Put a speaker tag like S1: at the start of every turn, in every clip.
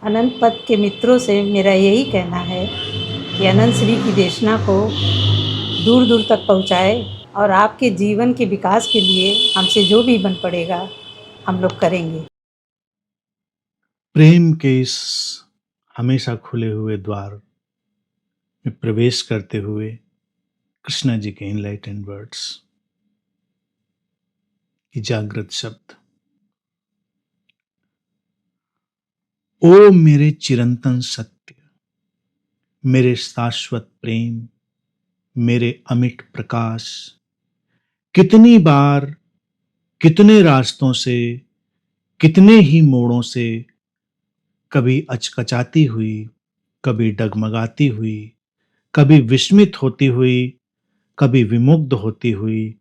S1: अनंत पथ के मित्रों से मेरा यही कहना है कि अनंत श्री की देशना को दूर दूर तक पहुँचाए और आपके जीवन के विकास के लिए हमसे जो भी बन पड़ेगा हम लोग करेंगे।
S2: प्रेम के इस हमेशा खुले हुए द्वार में प्रवेश करते हुए कृष्णा जी के इनलाइटेंड वर्ड्स की जागृत शब्द। ओ मेरे चिरंतन सत्य, मेरे शाश्वत प्रेम, मेरे अमिट प्रकाश, कितनी बार, कितने रास्तों से, कितने ही मोड़ों से, कभी अचकचाती हुई, कभी डगमगाती हुई, कभी विस्मित होती हुई, कभी विमुग्ध होती हुई,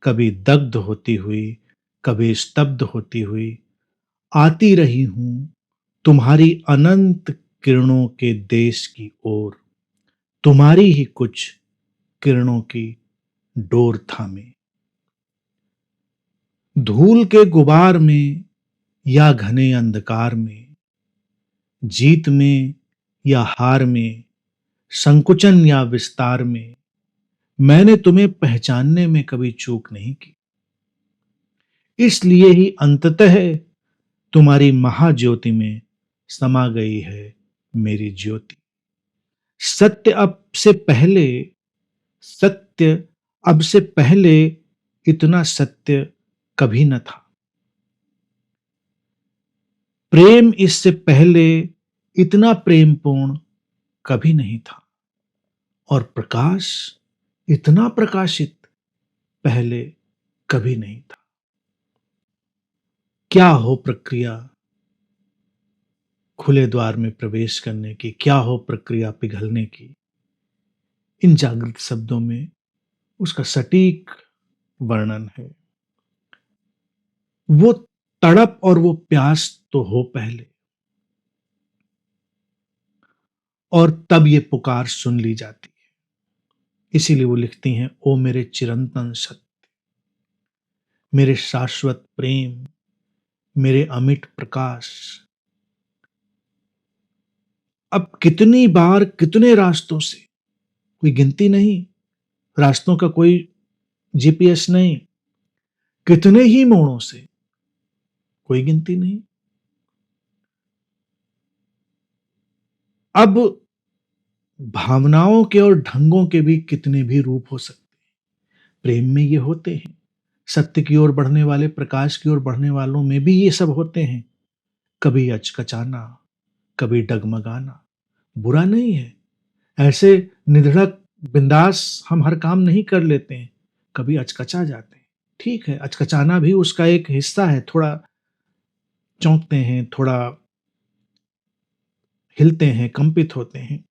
S2: कभी दग्ध होती हुई, कभी स्तब्ध होती हुई, आती रही हूं तुम्हारी अनंत किरणों के देश की ओर, तुम्हारी ही कुछ किरणों की डोर थामे। धूल के गुबार में या घने अंधकार में, जीत में या हार में, संकुचन या विस्तार में, मैंने तुम्हें पहचानने में कभी चूक नहीं की। इसलिए ही अंततः तुम्हारी महाज्योति में समा गई है मेरी ज्योति। सत्य अब से पहले, सत्य अब से पहले इतना सत्य कभी न था। प्रेम इससे पहले इतना प्रेमपूर्ण कभी नहीं था, और प्रकाश इतना प्रकाशित पहले कभी नहीं था। क्या हो प्रक्रिया खुले द्वार में प्रवेश करने की, क्या हो प्रक्रिया पिघलने की। इन जागृत शब्दों में उसका सटीक वर्णन है। वो तड़प और वो प्यास तो हो पहले, और तब ये पुकार सुन ली जाती है। इसीलिए वो लिखती हैं, ओ मेरे चिरंतन सत्य, मेरे शाश्वत प्रेम, मेरे अमिट प्रकाश। अब कितनी बार, कितने रास्तों से, कोई गिनती नहीं, रास्तों का कोई जीपीएस नहीं, कितने ही मोड़ों से, कोई गिनती नहीं। अब भावनाओं के और ढंगों के भी कितने भी रूप हो सकते हैं। प्रेम में ये होते हैं, सत्य की ओर बढ़ने वाले, प्रकाश की ओर बढ़ने वालों में भी ये सब होते हैं। कभी अचकचाना, कभी डगमगाना, बुरा नहीं है। ऐसे निधड़क बिंदास हम हर काम नहीं कर लेते हैं, कभी अचकचा जाते हैं। ठीक है, अचकचाना भी उसका एक हिस्सा है। थोड़ा चौंकते हैं, थोड़ा हिलते हैं, कंपित होते हैं।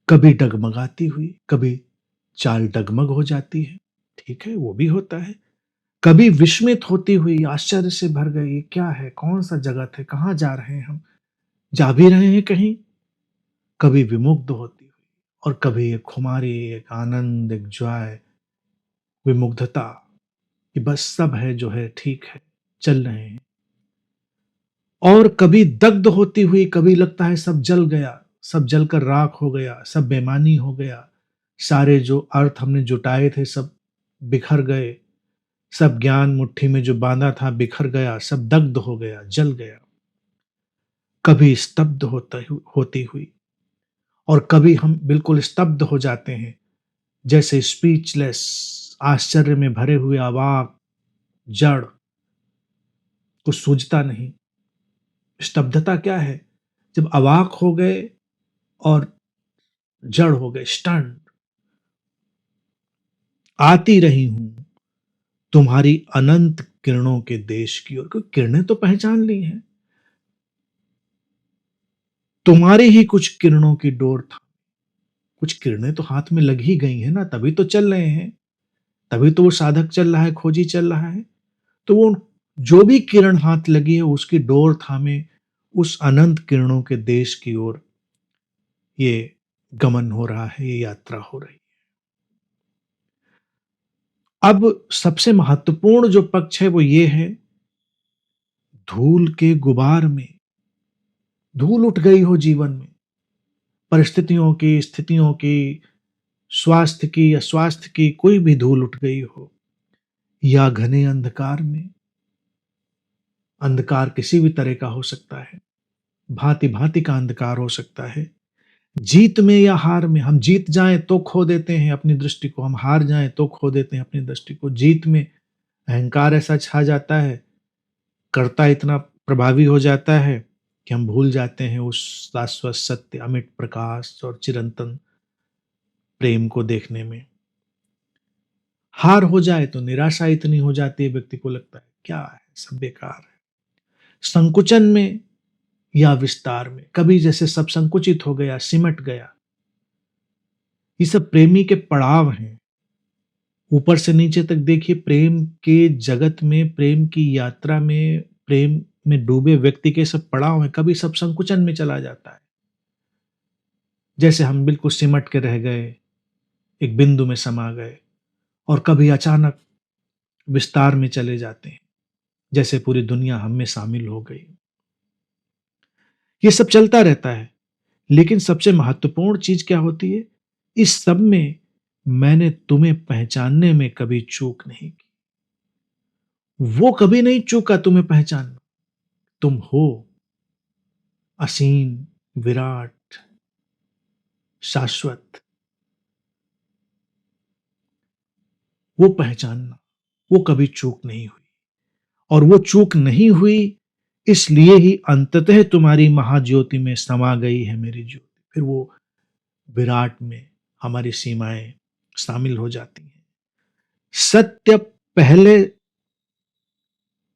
S2: कभी डगमगाती हुई, कभी चाल डगमग हो जाती है, ठीक है, वो भी होता है। कभी विस्मित होती हुई, आश्चर्य से भर गई, ये क्या है, कौन सा जगत है, कहाँ जा रहे हैं हम, जा भी रहे हैं कहीं। कभी विमुग्ध होती हुई, और कभी एक खुमारी, एक आनंद, एक जॉय, विमुग्धता कि बस सब है जो है ठीक है, चल रहे हैं। और कभी दग्ध होती हुई, कभी लगता है सब जल गया, सब जलकर राख हो गया, सब बेमानी हो गया, सारे जो अर्थ हमने जुटाए थे सब बिखर गए, सब ज्ञान मुट्ठी में जो बांधा था बिखर गया, सब दग्ध हो गया, जल गया। कभी स्तब्ध होती हुई, और कभी हम बिल्कुल स्तब्ध हो जाते हैं, जैसे स्पीचलेस, आश्चर्य में भरे हुए, अवाक, जड़, कुछ सूझता नहीं। स्तब्धता क्या है? जब अवाक हो गए और जड़ हो गए, स्टन। आती रही हूं तुम्हारी अनंत किरणों के देश की ओर। क्योंकि किरणें तो पहचान ली हैं, तुम्हारी ही कुछ किरणों की डोर था। कुछ किरणें तो हाथ में लग ही गई हैं ना, तभी तो चल रहे हैं, तभी तो वो साधक चल रहा है, खोजी चल रहा है। तो वो जो भी किरण हाथ लगी है, उसकी डोर थामे उस अनंत किरणों के देश की ओर ये गमन हो रहा है, ये यात्रा हो रही है। अब सबसे महत्वपूर्ण जो पक्ष है वो ये है, धूल के गुबार में धूल उठ गई हो जीवन में, परिस्थितियों की, स्थितियों की, स्वास्थ्य की, अस्वास्थ्य की, कोई भी धूल उठ गई हो, या घने अंधकार में, अंधकार किसी भी तरह का हो सकता है, भांति भांति का अंधकार हो सकता है। जीत में या हार में, हम जीत जाएं तो खो देते हैं अपनी दृष्टि को, हम हार जाएं तो खो देते हैं अपनी दृष्टि को। जीत में अहंकार ऐसा छा जाता है, कर्ता इतना प्रभावी हो जाता है कि हम भूल जाते हैं उस शाश्वत सत्य, अमिट प्रकाश और चिरंतन प्रेम को देखने में। हार हो जाए तो निराशा इतनी हो जाती है, व्यक्ति को लगता है क्या है, सब बेकार है। संकुचन में या विस्तार में, कभी जैसे सब संकुचित हो गया, सिमट गया। ये सब प्रेमी के पड़ाव हैं। ऊपर से नीचे तक देखिए, प्रेम के जगत में, प्रेम की यात्रा में, प्रेम में डूबे व्यक्ति के सब पड़ाव हैं। कभी सब संकुचन में चला जाता है, जैसे हम बिल्कुल सिमट के रह गए, एक बिंदु में समा गए, और कभी अचानक विस्तार में चले जाते हैं, जैसे पूरी दुनिया हम में शामिल हो गई। ये सब चलता रहता है, लेकिन सबसे महत्वपूर्ण चीज क्या होती है? इस सब में मैंने तुम्हें पहचानने में कभी चूक नहीं की। वो कभी नहीं चूका तुम्हें पहचानना। तुम हो असीम, विराट, शाश्वत। वो पहचानना, वो कभी चूक नहीं हुई। और वो चूक नहीं हुई इसलिए ही अंततः तुम्हारी महाज्योति में समा गई है मेरी ज्योति। फिर वो विराट में हमारी सीमाएं शामिल हो जाती हैं। सत्य पहले,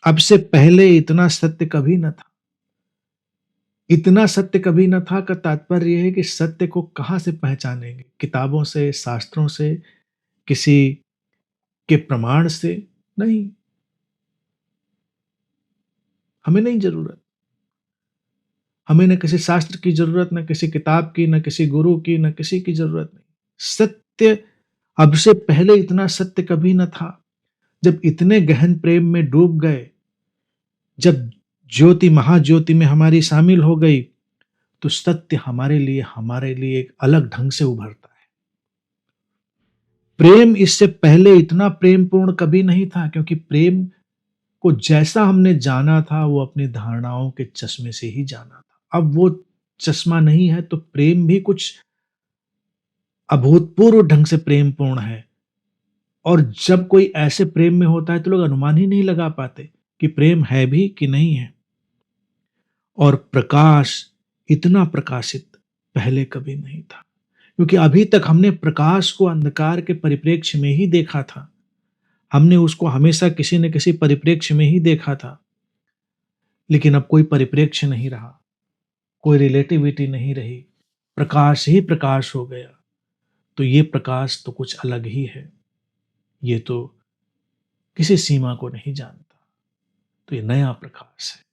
S2: अब से पहले इतना सत्य कभी न था। इतना सत्य कभी न था का तात्पर्य यह है कि सत्य को कहां से पहचानेंगे? किताबों से, शास्त्रों से, किसी के प्रमाण से? नहीं, हमें नहीं जरूरत। हमें न किसी शास्त्र की जरूरत, न किसी किताब की, न किसी गुरु की, न किसी की जरूरत नहीं। सत्य, अब से पहले इतना सत्य कभी न था। जब इतने गहन प्रेम में डूब गए, जब ज्योति महाज्योति में हमारी शामिल हो गई, तो सत्य हमारे लिए एक अलग ढंग से उभरता है। प्रेम इससे पहले इतना प्रेमपूर्ण कभी नहीं था, क्योंकि प्रेम को जैसा हमने जाना था वो अपनी धारणाओं के चश्मे से ही जाना था। अब वो चश्मा नहीं है, तो प्रेम भी कुछ अभूतपूर्व ढंग से प्रेमपूर्ण है। और जब कोई ऐसे प्रेम में होता है तो लोग अनुमान ही नहीं लगा पाते कि प्रेम है भी कि नहीं है। और प्रकाश इतना प्रकाशित पहले कभी नहीं था, क्योंकि अभी तक हमने प्रकाश को अंधकार के परिप्रेक्ष्य में ही देखा था। हमने उसको हमेशा किसी न किसी परिप्रेक्ष्य में ही देखा था। लेकिन अब कोई परिप्रेक्ष्य नहीं रहा, कोई रिलेटिविटी नहीं रही, प्रकाश ही प्रकाश हो गया। तो ये प्रकाश तो कुछ अलग ही है, ये तो किसी सीमा को नहीं जानता। तो ये नया प्रकाश है,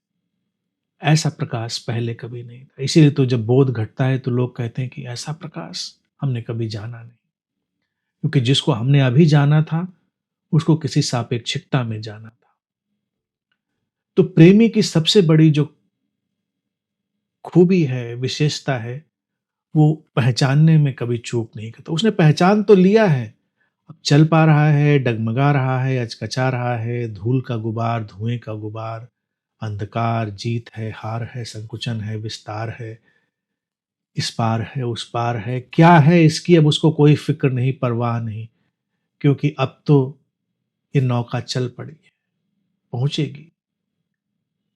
S2: ऐसा प्रकाश पहले कभी नहीं था। इसीलिए तो जब बोध घटता है तो लोग कहते हैं कि ऐसा प्रकाश हमने कभी जाना नहीं, क्योंकि जिसको हमने अभी जाना था उसको किसी सापेक्षिकता में जाना था। तो प्रेमी की सबसे बड़ी जो खूबी है, विशेषता है, वो पहचानने में कभी चूक नहीं करता। उसने पहचान तो लिया है, अब चल पा रहा है, डगमगा रहा है, अचकचा रहा है, धूल का गुबार, धुएं का गुबार, अंधकार, जीत है, हार है, संकुचन है, विस्तार है, इस पार है, उस पार है, क्या है इसकी अब उसको कोई फिक्र नहीं, परवाह नहीं, क्योंकि अब तो ये नौका चल पड़ी है, पहुंचेगी।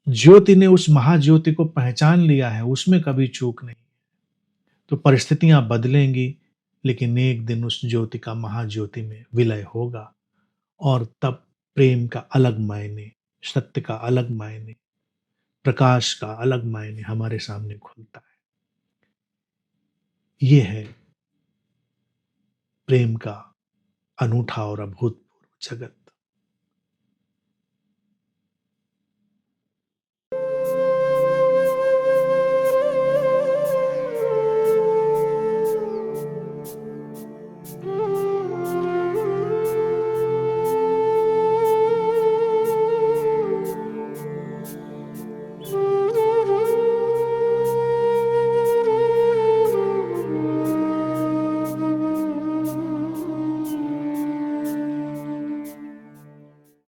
S2: ज्योति ने उस महाज्योति को पहचान लिया है, उसमें कभी चूक नहीं। तो परिस्थितियां बदलेंगी, लेकिन एक दिन उस ज्योति का महाज्योति में विलय होगा, और तब प्रेम का अलग मायने, सत्य का अलग मायने, प्रकाश का अलग मायने हमारे सामने खुलता है। ये है प्रेम का अनूठा और अभूतपूर्व जगत।